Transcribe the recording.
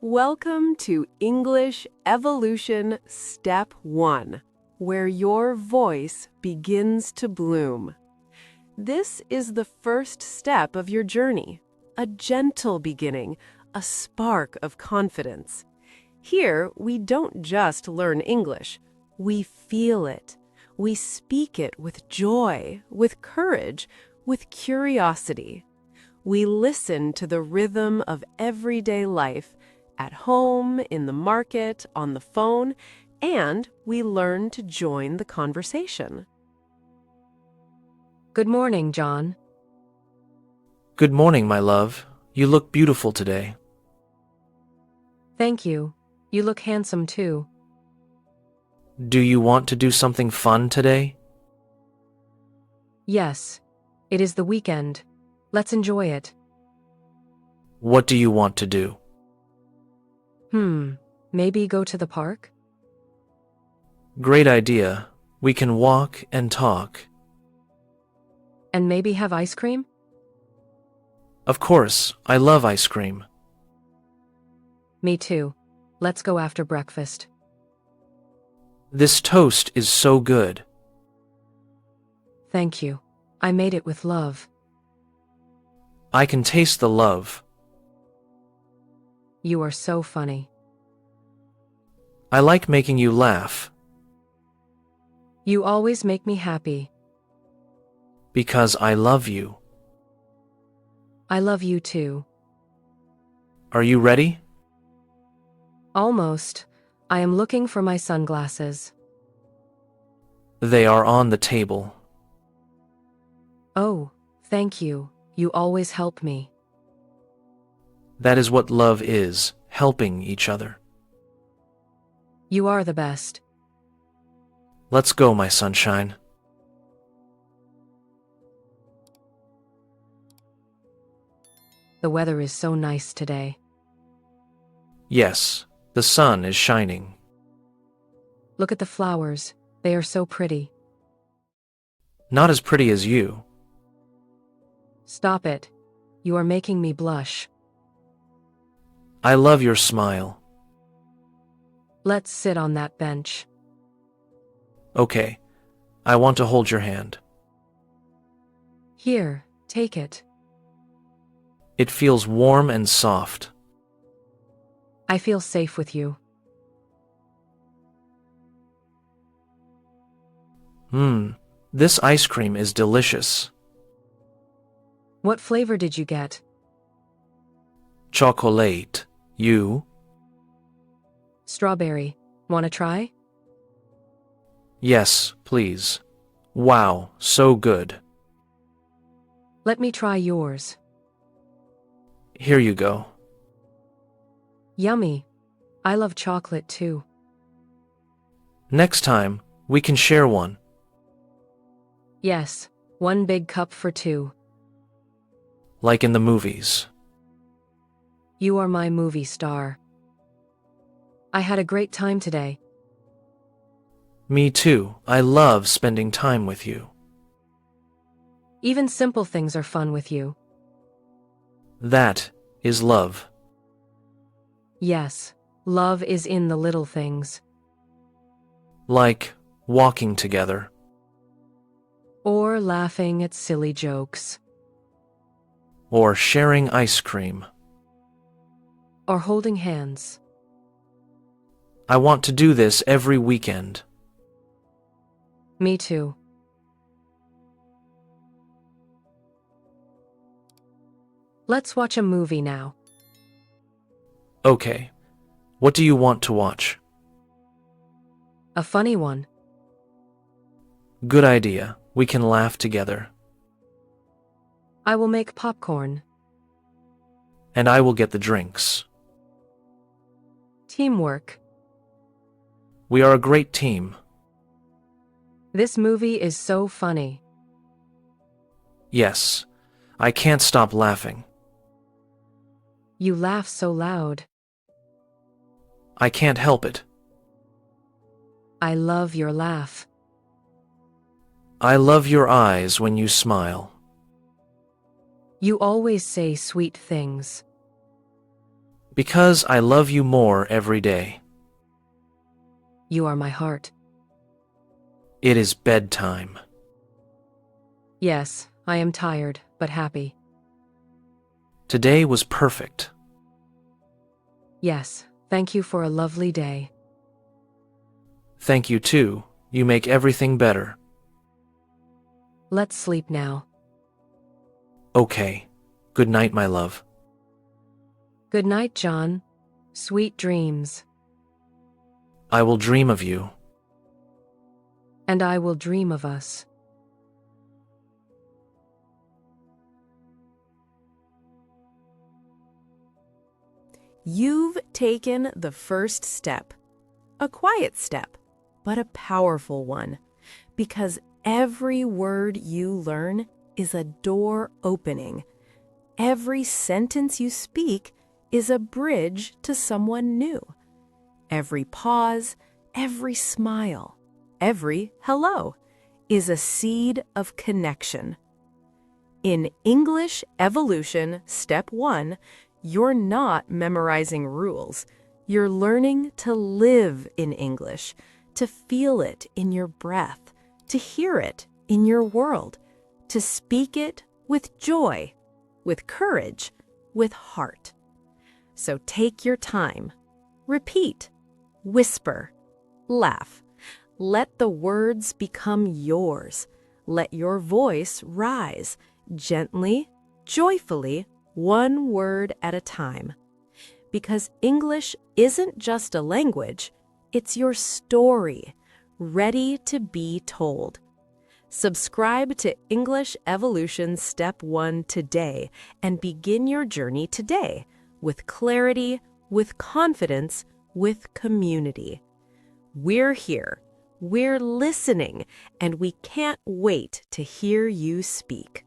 Welcome to English Evolution Step 1, where your voice begins to bloom. This is the first step of your journey, a gentle beginning, a spark of confidence. Here, we don't just learn English, we feel it. We speak it with joy, with courage, with curiosity. We listen to the rhythm of everyday life, at home, in the market, on the phone, and we learn to join the conversation. Good morning, John. Good morning, my love. You look beautiful today. Thank you. You look handsome too. Do you want to do something fun today? Yes. It is the weekend. Let's enjoy it. What do you want to do? Maybe go to the park? Great idea. We can walk and talk. And maybe have ice cream? Of course, I love ice cream. Me too. Let's go after breakfast. This toast is so good. Thank you. I made it with love. I can taste the love. You are so funny. I like making you laugh. You always make me happy. Because I love you. I love you too. Are you ready? Almost. I am looking for my sunglasses. They are on the table. Oh, thank you. You always help me. That is what love is, helping each other. You are the best. Let's go, my sunshine. The weather is so nice today. Yes, the sun is shining. Look at the flowers. They are so pretty. Not as pretty as you. Stop it. You are making me blush. I love your smile. Let's sit on that bench. Okay, I want to hold your hand. Here, take it. It feels warm and soft. I feel safe with you. This ice cream is delicious. What flavor did you get? Chocolate. You? Strawberry. Wanna try? Yes, please. Wow, so good. Let me try yours. Here you go. Yummy. I love chocolate too. Next time, we can share one. Yes, one big cup for two. Like in the movies. You are my movie star. I had a great time today. Me too. I love spending time with you. Even simple things are fun with you. That is love. Yes, love is in the little things. Like walking together. Or laughing at silly jokes. Or sharing ice cream. Or holding hands. I want to do this every weekend. Me too. Let's watch a movie now. Okay. What do you want to watch? A funny one. Good idea. We can laugh together. I will make popcorn. And I will get the drinks. Teamwork. We are a great team. This movie is so funny. Yes. I can't stop laughing. You laugh so loud. I can't help it. I love your laugh. I love your eyes when you smile. You always say sweet things. Because I love you more every day. You are my heart. It is bedtime. Yes, I am tired, but happy. Today was perfect. Yes, thank you for a lovely day. Thank you too. You make everything better. Let's sleep now. Okay. Good night, my love. Good night, John. Sweet dreams. I will dream of you. And I will dream of us. You've taken the first step, a quiet step, but a powerful one, because every word you learn is a door opening. Every sentence you speak is a bridge to someone new. Every pause, every smile, every hello is a seed of connection. In English Evolution Step 1, you're not memorizing rules. You're learning to live in English, to feel it in your breath, to hear it in your world, to speak it with joy, with courage, with heart. So take your time. Repeat, whisper, laugh. Let the words become yours. Let your voice rise, gently, joyfully, one word at a time. Because English isn't just a language, it's your story, ready to be told. Subscribe to English Evolution Step 1 today and begin your journey today with clarity, with confidence, with community. We're here, we're listening, and we can't wait to hear you speak.